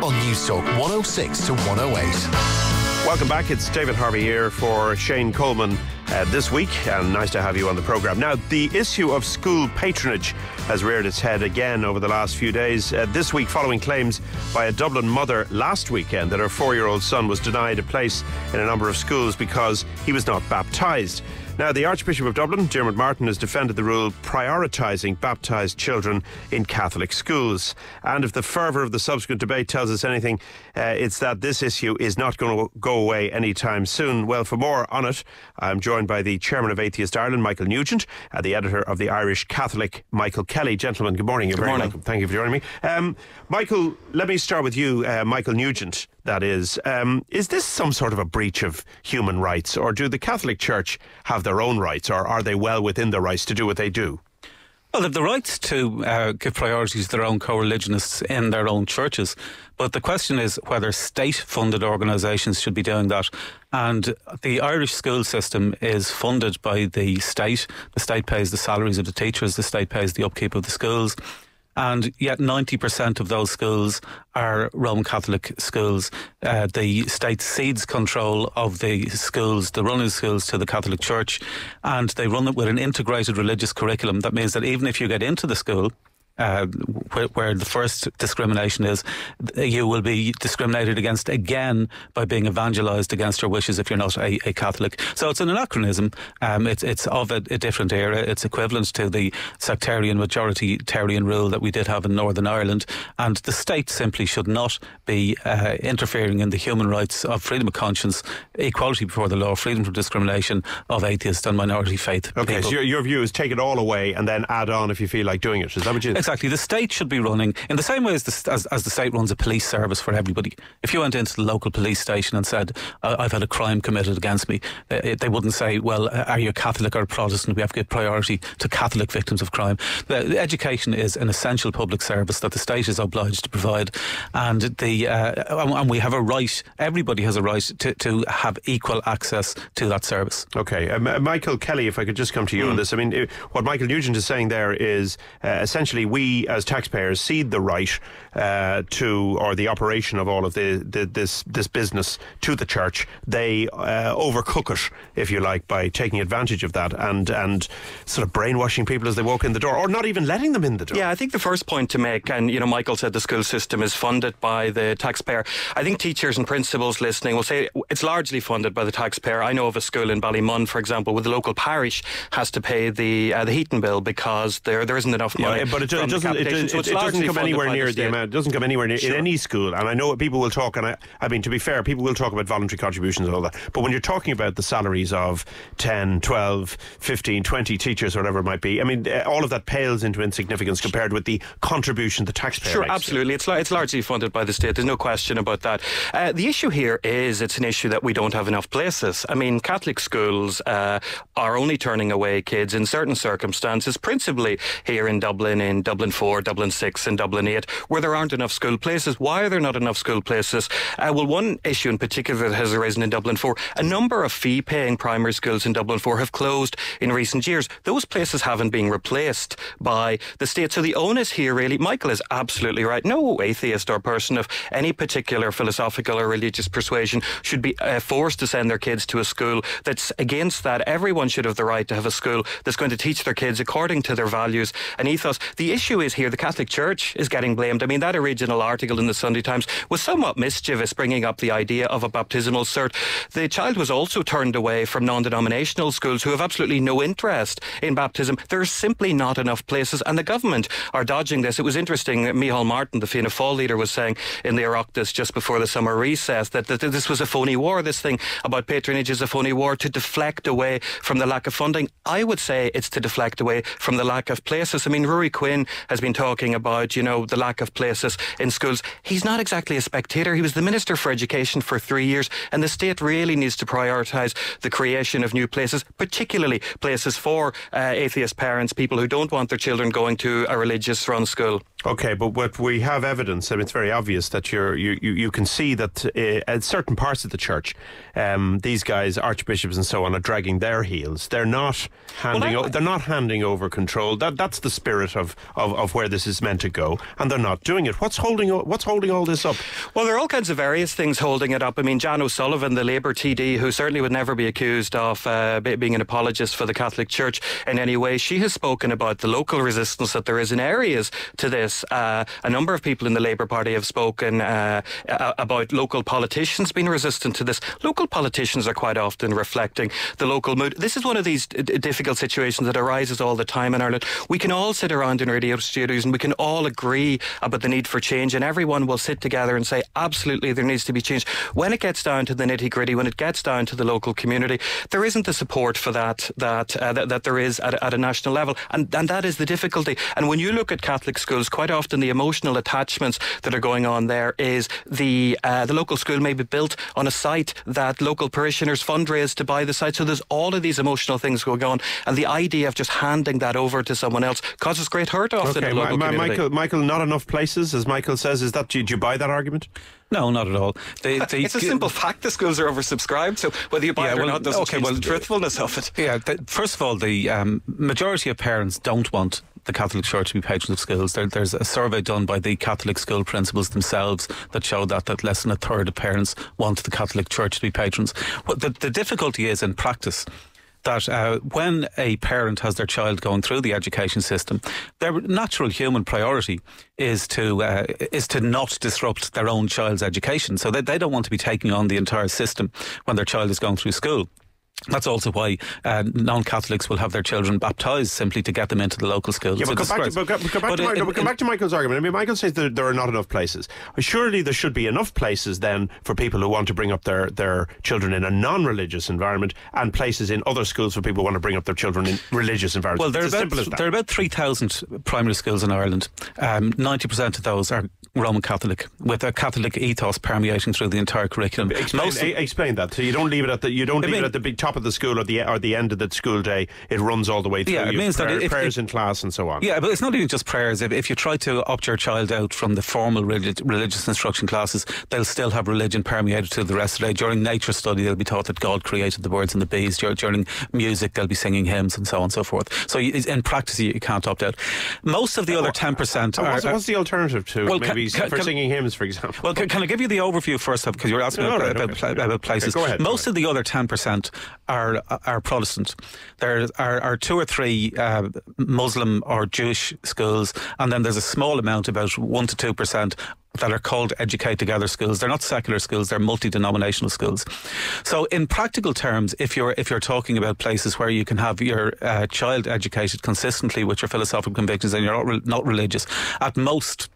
on Newstalk 106 to 108. Welcome back. It's David Harvey here for Shane Coleman this week, and nice to have you on the programme. Now, the issue of school patronage has reared its head again over the last few days. This week, following claims by a Dublin mother last weekend that her 4-year-old son was denied a place in a number of schools because he was not baptised. Now, the Archbishop of Dublin, Dermot Martin, has defended the rule prioritising baptised children in Catholic schools. And if the fervour of the subsequent debate tells us anything, it's that this issue is not going to go away anytime soon. Well, for more on it, I'm joined by the Chairman of Atheist Ireland, Michael Nugent, the editor of the Irish Catholic, Michael Kelly. Gentlemen, good morning. You're very welcome. Thank you for joining me. Michael, let me start with you, Michael Nugent. That is this some sort of a breach of human rights, or do the Catholic Church have their own rights, or are they well within their rights to do what they do? Well, they have the right to give priority to their own co-religionists in their own churches. But the question is whether state-funded organisations should be doing that. And the Irish school system is funded by the state. The state pays the salaries of the teachers. The state pays the upkeep of the schools. And yet 90% of those schools are Roman Catholic schools. The state cedes control of the schools, the running schools, to the Catholic Church, and they run it with an integrated religious curriculum. That means that even if you get into the school, where the first discrimination is, you will be discriminated against again by being evangelised against your wishes if you're not a Catholic. So it's an anachronism. It's of a different era. It's equivalent to the sectarian majoritarian rule that we did have in Northern Ireland, and the state simply should not be interfering in the human rights of freedom of conscience, equality before the law, freedom from discrimination of atheist and minority faith Okay, people. so your view is take it all away and then add on if you feel like doing it. Is that what you... Exactly. The state should be running in the same way as the state runs a police service for everybody. If you went into the local police station and said, I've had a crime committed against me, they wouldn't say, well, are you a Catholic or a Protestant? We have to give priority to Catholic victims of crime. The education is an essential public service that the state is obliged to provide, and and we have a right, everybody has a right to have equal access to that service. Okay. Michael Kelly, if I could just come to you on this. I mean, what Michael Nugent is saying there is essentially we as taxpayers cede the right or the operation of all of this business to the church. They overcook it, if you like, by taking advantage of that and sort of brainwashing people as they walk in the door, or not even letting them in the door. Yeah, I think the first point to make, and Michael said the school system is funded by the taxpayer. I think teachers and principals listening will say it's largely funded by the taxpayer. I know of a school in Ballymun, for example, where the local parish has to pay the heating bill because there isn't enough money. Yeah, but it doesn't come anywhere near the amount. It doesn't come anywhere near in any school. And I know people will talk, and I mean, to be fair, people will talk about voluntary contributions and all that. But when you're talking about the salaries of 10, 12, 15, 20 teachers, or whatever it might be, I mean, all of that pales into insignificance compared with the contribution the taxpayer makes. Sure, absolutely. It's largely funded by the state. There's no question about that. The issue here is it's an issue that we don't have enough places. I mean, Catholic schools are only turning away kids in certain circumstances, principally here in Dublin 4, Dublin 6 and Dublin 8, where there aren't enough school places. Why are there not enough school places? Well, one issue in particular that has arisen in Dublin 4, a number of fee-paying primary schools in Dublin 4 have closed in recent years. Those places haven't been replaced by the state. So the onus here really, Michael is absolutely right. No atheist or person of any particular philosophical or religious persuasion should be forced to send their kids to a school that's against that. Everyone should have the right to have a school that's going to teach their kids according to their values and ethos. The issue is here the Catholic Church is getting blamed. I mean, that original article in the Sunday Times was somewhat mischievous, bringing up the idea of a baptismal cert. The child was also turned away from non-denominational schools who have absolutely no interest in baptism. There's simply not enough places, and the government are dodging this. It was interesting, Micheál Martin, the Fianna Fáil leader, was saying in the Oireachtas just before the summer recess that this was a phony war. This thing about patronage is a phony war to deflect away from the lack of funding. I would say it's to deflect away from the lack of places. I mean, Rory Quinn has been talking about, the lack of places in schools. He's not exactly a spectator. He was the Minister for Education for 3 years, and the state really needs to prioritise the creation of new places, particularly places for atheist parents, people who don't want their children going to a religious run school. Okay, but what we have evidence, I mean, it's very obvious that you can see that at certain parts of the church, these guys, archbishops and so on, are dragging their heels. They're not handing over control. That's the spirit of of where this is meant to go, and they're not doing it. What's holding all this up? Well, there are all kinds of various things holding it up. I mean, Jan O'Sullivan, the Labour TD, who certainly would never be accused of being an apologist for the Catholic Church in any way, she has spoken about the local resistance that there is in areas to this. A number of people in the Labour Party have spoken about local politicians being resistant to this. Local politicians are quite often reflecting the local mood. This is one of these difficult situations that arises all the time in Ireland. We can all sit around in radio studios and we can all agree about the need for change, and everyone will sit together and say absolutely there needs to be change. When it gets down to the nitty-gritty, when it gets down to the local community, there isn't the support for that there is at a national level, and that is the difficulty. And when you look at Catholic schools, quite often the emotional attachments that are going on there is the local school may be built on a site that local parishioners fundraise to buy the site, so there's all of these emotional things going on, and the idea of just handing that over to someone else causes great hurt often in the local community. Michael, not enough places, as Michael says. Is that, do you buy that argument? No, not at all. It's a simple fact the schools are oversubscribed, so whether you buy it or not doesn't change the truthfulness of it. Yeah, first of all, the majority of parents don't want the Catholic Church to be patrons of schools. There's a survey done by the Catholic school principals themselves that show that less than a third of parents want the Catholic Church to be patrons. But the difficulty is in practice that when a parent has their child going through the education system, their natural human priority is to not disrupt their own child's education. So they don't want to be taking on the entire system when their child is going through school. That's also why non-Catholics will have their children baptised simply to get them into the local schools. Yeah, but come back to Michael's argument. I mean, Michael says that there are not enough places. Surely there should be enough places then for people who want to bring up their children in a non-religious environment, and places in other schools for people who want to bring up their children in religious environments. Well, there are about 3,000 primary schools in Ireland. 90% of those are Roman Catholic, with a Catholic ethos permeating through the entire curriculum. Explain that. So you don't leave it at the big top of the school or the end of the school day. It runs all the way through. Yeah, it means that prayers in class and so on. Yeah, but it's not even just prayers. If you try to opt your child out from the formal religious instruction classes, they'll still have religion permeated through the rest of the day. During nature study, they'll be taught that God created the birds and the bees. During music, they'll be singing hymns and so on and so forth. So in practice, you can't opt out. Most of the other 10% what's the alternative to singing hymns, for example? Well, can I give you the overview first, because you were asking about places. Okay, go ahead. Most of the other 10% are Protestant. There are 2 or 3 Muslim or Jewish schools, and then there's a small amount, about 1 to 2%, that are called Educate Together schools. They're not secular schools, they're multi-denominational schools. So in practical terms, if you're talking about places where you can have your child educated consistently with your philosophical convictions and you're not religious, at most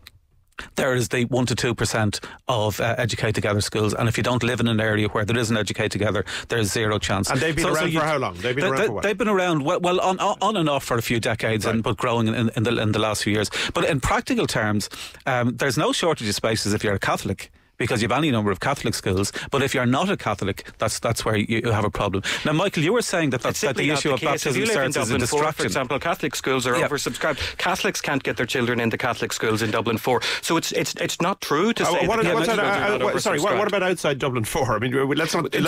there is the 1 to 2% of Educate Together schools, and if you don't live in an area where there is an Educate Together, there's zero chance. And they've been around for how long? They've been around for what? They've been around on and off for a few decades, right, but growing in the last few years. But in practical terms, there's no shortage of spaces if you're a Catholic, because you have any number of Catholic schools. But if you're not a Catholic, that's where you have a problem. Now, Michael, you were saying that the issue of baptism certs is a distraction. For example, Catholic schools are oversubscribed. Catholics can't get their children into Catholic schools in Dublin 4. So it's not true to say what about outside Dublin 4? I mean, let's not be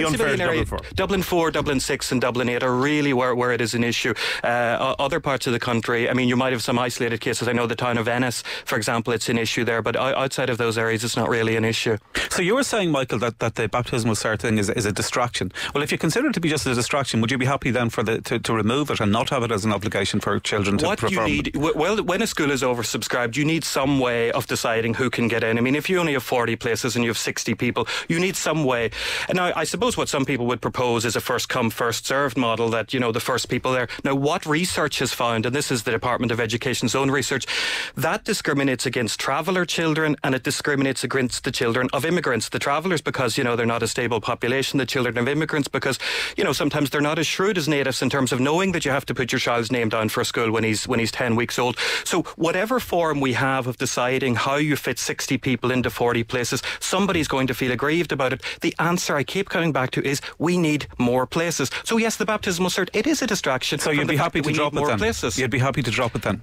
unfair to Dublin 4. Dublin 4, Dublin 6 and Dublin 8 are really where it is an issue. Other parts of the country, I mean, you might have some isolated cases. I know the town of Ennis, for example, it's an issue there, but outside of those areas, it's not really an issue. So you were saying, Michael, that the baptismal cert thing is a distraction. Well, if you consider it to be just a distraction, would you be happy then to remove it and not have it as an obligation for children to perform? What you need, well, when a school is oversubscribed, you need some way of deciding who can get in. I mean, if you only have 40 places and you have 60 people, you need some way. And now, I suppose what some people would propose is a first come, first served model, that, you know, the first people there. Now, what research has found, and this is the Department of Education's own research, that discriminates against traveller children, and it discriminates against the children of immigrants. The travellers, because, you know, they're not a stable population. The children of immigrants, because, you know, sometimes they're not as shrewd as natives in terms of knowing that you have to put your child's name down for a school when he's 10 weeks old. So whatever form we have of deciding how you fit 60 people into 40 places, somebody's going to feel aggrieved about it. The answer I keep coming back to is we need more places. So yes, the baptismal cert, it is a distraction. So you'd be happy to drop it then? Places. You'd be happy to drop it then?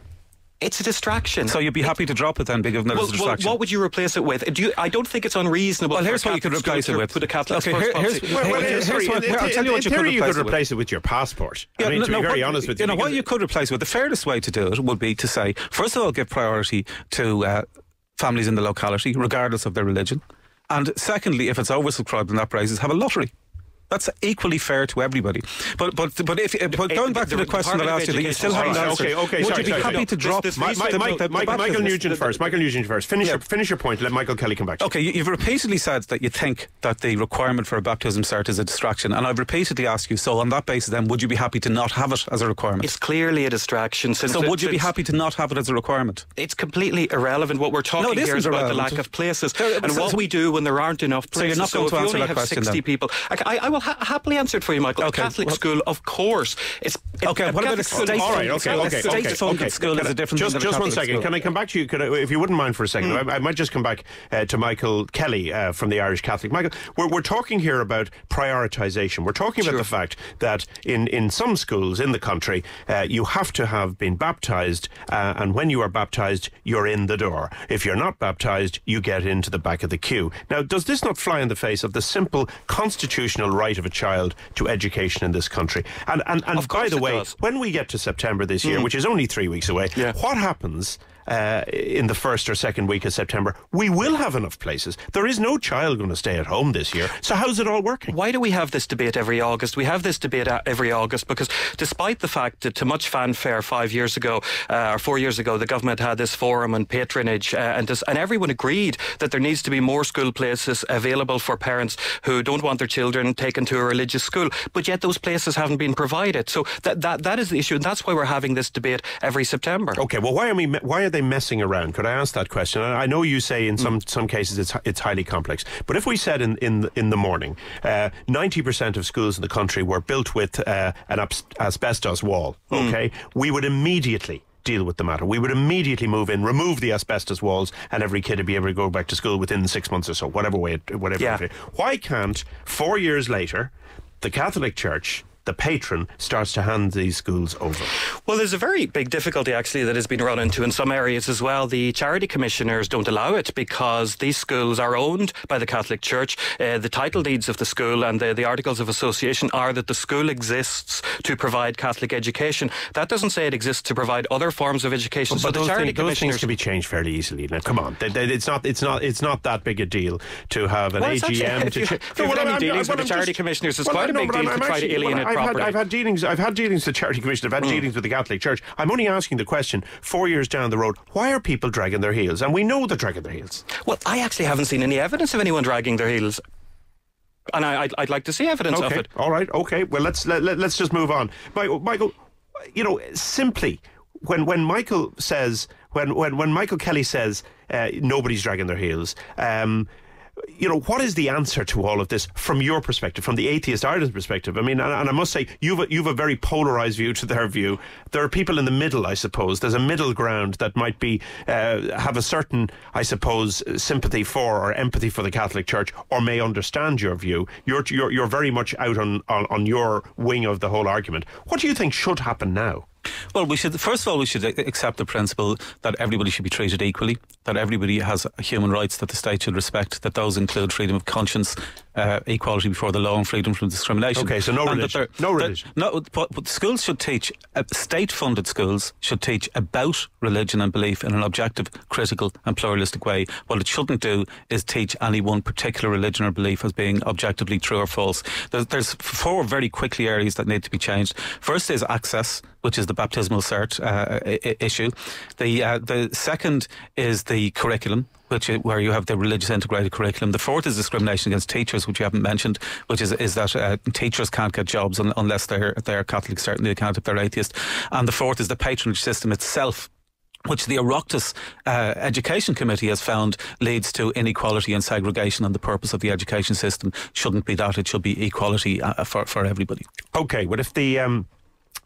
It's a distraction. So you'd be happy to drop it then, because it's a distraction? Well, what would you replace it with? I don't think it's unreasonable. Well, here's what you could replace it with. Put a Catholic Okay, I'll tell you what you could replace it with your passport. Yeah, to be very honest with you. What you could replace it with, the fairest way to do it would be to say, first of all, give priority to families in the locality, regardless of their religion. And secondly, if it's oversubscribed on that basis, have a lottery. That's equally fair to everybody. But going back to the question that I asked you, that you still haven't answered. Okay, would you be happy to drop Michael Nugent first? Michael Nugent first. Finish your point. Let Michael Kelly come back. Okay, you've repeatedly said that you think that the requirement for a baptism cert is a distraction, and I've repeatedly asked you. So on that basis, then, would you be happy to not have it as a requirement? It's clearly a distraction. So would you be happy to not have it as a requirement? It's completely irrelevant. What we're talking here is about the lack of places and what we do when there aren't enough places. So you're not going to answer that question then? 60 people. I will happily answer it for you, Michael. Okay. Catholic school, of course. What about a state? All right. State-funded school is a different thing. Just 1 second. Can I come back to you? If you wouldn't mind for a second, I might just come back to Michael Kelly from the Irish Catholic. Michael, we're talking here about prioritisation. We're talking about the fact that in some schools in the country, you have to have been baptised, and when you are baptised, you're in the door. If you're not baptised, you get into the back of the queue. Now, does this not fly in the face of the simple constitutional right of a child to education in this country? And by the way, when we get to September this year, which is only 3 weeks away, what happens in the first or second week of September? We will have enough places. There is no child going to stay at home this year. So how's it all working? Why do we have this debate every August? We have this debate every August because despite the fact that to much fanfare 5 years ago or 4 years ago, the government had this forum on patronage and everyone agreed that there needs to be more school places available for parents who don't want their children taken to a religious school. But yet those places haven't been provided. So that is the issue, and that's why we're having this debate every September. Okay, well, why are they messing around? Could I ask that question? I know you say in some cases it's highly complex, but if we said in the morning 90% of schools in the country were built with an asbestos wall, okay, we would immediately deal with the matter. We would immediately move in, remove the asbestos walls, and every kid would be able to go back to school within 6 months or so, whatever. Why can't 4 years later the Catholic Church, the patron, starts to hand these schools over? Well, there's a very big difficulty actually that has been run into in some areas as well. The charity commissioners don't allow it because these schools are owned by the Catholic Church. The title deeds of the school and the articles of association are that the school exists to provide Catholic education. That doesn't say it exists to provide other forms of education. But those things can be changed fairly easily. Now, come on, it's not that big a deal to have an AGM. If you've had any dealings with the charity commissioners, it's quite a big deal to try to alienate property. I've had dealings with the charity commission. I've had dealings with the Catholic Church. I'm only asking the question, 4 years down the road, why are people dragging their heels? And we know they're dragging their heels. Well, I actually haven't seen any evidence of anyone dragging their heels. And I'd like to see evidence of it. All right, okay. Well, let's just move on. Michael, simply, when Michael says, when Michael Kelly says nobody's dragging their heels, what is the answer to all of this from your perspective, from the Atheist Ireland perspective? I mean, and I must say, you've a very polarised view to their view. There are people in the middle, I suppose. There's a middle ground that might be have a certain, I suppose, sympathy for or empathy for the Catholic Church, or may understand your view. You're very much out on your wing of the whole argument. What do you think should happen now? Well, first of all, we should accept the principle that everybody should be treated equally, that everybody has human rights that the state should respect, that those include freedom of conscience, equality before the law and freedom from discrimination. Okay, so no religion. No religion. But schools should teach, state-funded schools should teach about religion and belief in an objective, critical and pluralistic way. What it shouldn't do is teach any one particular religion or belief as being objectively true or false. There's four very quickly areas that need to be changed. First is access, which is the baptismal cert issue. The second is the curriculum, where you have the religious integrated curriculum. The fourth is discrimination against teachers, which you haven't mentioned, which is that teachers can't get jobs unless they're Catholic. Certainly they can't if they're atheist. And the fourth is the patronage system itself, which the Oireachtas Education Committee has found leads to inequality and segregation, and the purpose of the education system shouldn't be that. It should be equality for everybody. Okay, but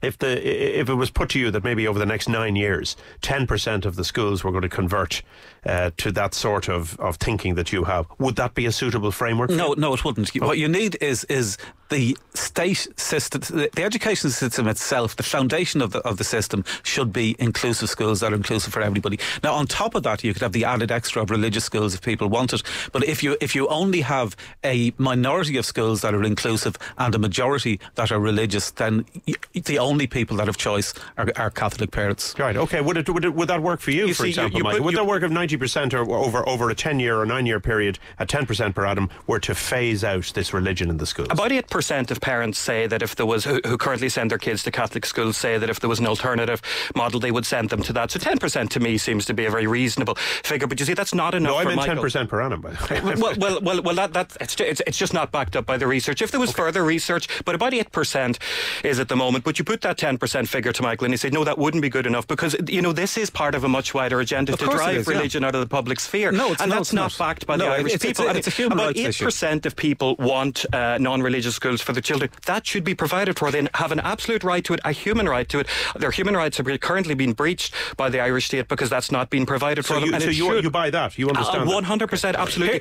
if it was put to you that maybe over the next 9 years 10% of the schools were going to convert to that sort of thinking that you have, would that be a suitable framework? No, it wouldn't. What you need is the state system, the education system itself, the foundation of the system should be inclusive schools that are inclusive for everybody. Now, on top of that, you could have the added extra of religious schools if people want it. But if you only have a minority of schools that are inclusive and a majority that are religious, then the only people that have choice are Catholic parents. Right. Okay. Would that work for you for example, Michael? Would that work if 90% or over a 10-year or 9-year period at 10% per annum were to phase out this religion in the schools? About 8% of parents say that if there was, who currently send their kids to Catholic schools, say that if there was an alternative model, they would send them to that. So 10% to me seems to be a very reasonable figure. But you see, that's not enough. No, I meant 10% per annum, by the way. well, it's just not backed up by the research. If there was further research, but about 8% is at the moment. But you put that 10% figure to Michael, and he said, no, that wouldn't be good enough, because this is part of a much wider agenda to drive religion out of the public sphere. No, that's not backed by the Irish people. It's a human about rights 8% issue. of people want non-religious schools for their children. That should be provided for. They have an absolute right to it, a human right to it. Their human rights are currently being breached by the Irish state because that's not being provided for them. You buy that? You understand 100%, absolutely.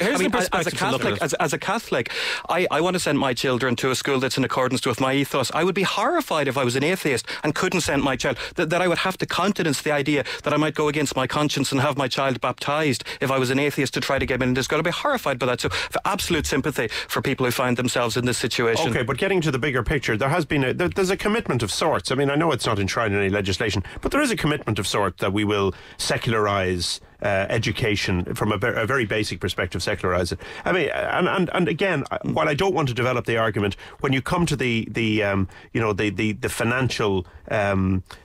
As a Catholic, I want to send my children to a school that's in accordance with my ethos. I would be horrified if I was an atheist and couldn't send my child, that I would have to countenance the idea that I might go against my conscience and have my child baptised if I was an atheist to try to get him into school. I'd be horrified by that. So for absolute sympathy for people who find themselves in this situation. Okay, but getting to the bigger picture, there has been there's a commitment of sorts. I mean, I know it's not enshrined in any legislation, but there is a commitment of sort that we will secularise education from a very basic perspective, secularise it. I mean, and again, while I don't want to develop the argument, when you come to the financial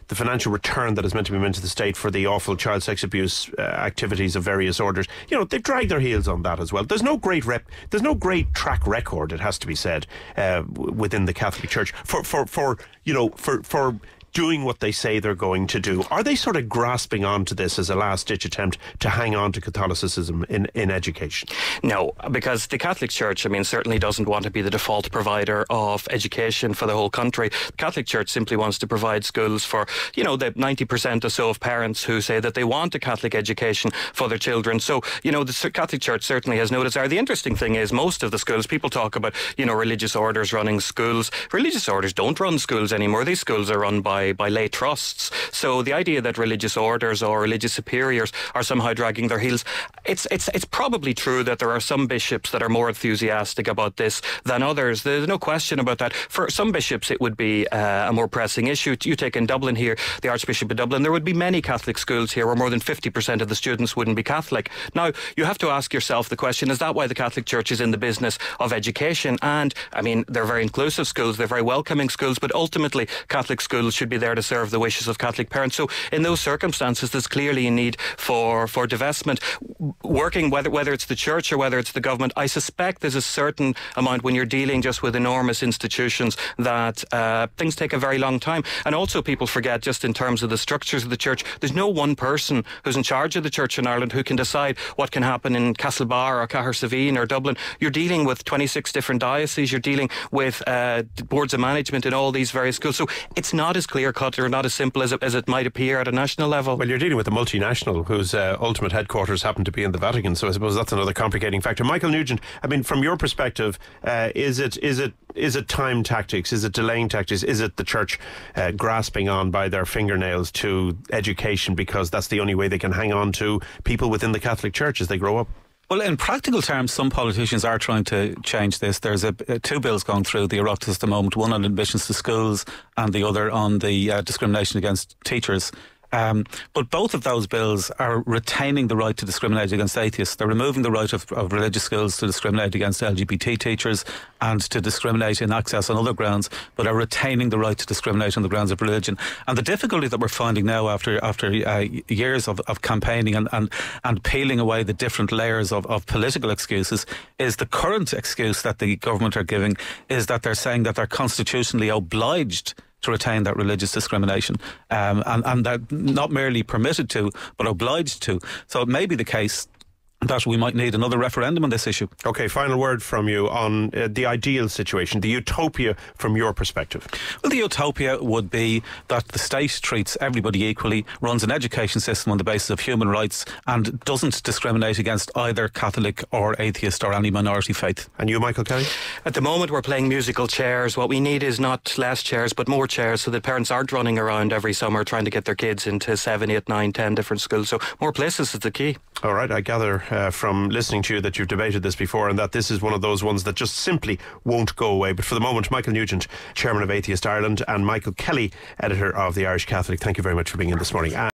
the financial return that is meant to be meant to the state for the awful child sex abuse activities of various orders, they've dragged their heels on that as well. There's no great track record, it has to be said, within the Catholic Church for doing what they say they're going to do. Are they sort of grasping onto this as a last-ditch attempt to hang on to Catholicism in education? No, because the Catholic Church, certainly doesn't want to be the default provider of education for the whole country. The Catholic Church simply wants to provide schools for, the 90% or so of parents who say that they want a Catholic education for their children. So, the Catholic Church certainly has no desire. The interesting thing is most of the schools, people talk about, religious orders running schools. Religious orders don't run schools anymore. These schools are run by lay trusts. So the idea that religious orders or religious superiors are somehow dragging their heels, it's probably true that there are some bishops that are more enthusiastic about this than others. There's no question about that. For some bishops it would be a more pressing issue. You take in Dublin here, the Archbishop of Dublin, there would be many Catholic schools here where more than 50% of the students wouldn't be Catholic. Now, you have to ask yourself the question, is that why the Catholic Church is in the business of education? And, they're very inclusive schools, they're very welcoming schools, but ultimately Catholic schools should be there to serve the wishes of Catholic parents. So in those circumstances, there's clearly a need for divestment. Working, whether it's the church or whether it's the government, I suspect there's a certain amount when you're dealing just with enormous institutions that things take a very long time. And also people forget, just in terms of the structures of the church, there's no one person who's in charge of the church in Ireland who can decide what can happen in Castlebar or Cahersiveen or Dublin. You're dealing with 26 different dioceses, you're dealing with boards of management in all these various schools. So it's not as clear-cut or not as simple as it might appear at a national level. Well, you're dealing with a multinational whose ultimate headquarters happen to be in the Vatican, so I suppose that's another complicating factor. Michael Nugent, from your perspective, is it time tactics? Is it delaying tactics? Is it the church grasping on by their fingernails to education because that's the only way they can hang on to people within the Catholic Church as they grow up? Well, in practical terms, some politicians are trying to change this. There's two bills going through the Oireachtas at the moment, one on admissions to schools and the other on the discrimination against teachers. But both of those bills are retaining the right to discriminate against atheists. They're removing the right of religious schools to discriminate against LGBT teachers and to discriminate in access on other grounds, but are retaining the right to discriminate on the grounds of religion. And the difficulty that we're finding now after years of campaigning and peeling away the different layers of political excuses is the current excuse that the government are giving is that they're saying that they're constitutionally obliged to retain that religious discrimination, and that not merely permitted to, but obliged to. So it may be the case that we might need another referendum on this issue. Okay, final word from you on the ideal situation, the utopia from your perspective. Well, the utopia would be that the state treats everybody equally, runs an education system on the basis of human rights, and doesn't discriminate against either Catholic or atheist or any minority faith. And you, Michael Kelly? At the moment, we're playing musical chairs. What we need is not less chairs, but more chairs, so that parents aren't running around every summer trying to get their kids into 7, 8, 9, 10 different schools. So more places is the key. All right, I gather from listening to you that you've debated this before and that this is one of those ones that just simply won't go away. But for the moment, Michael Nugent, Chairman of Atheist Ireland, and Michael Kelly, Editor of the Irish Catholic, thank you very much for being in this morning.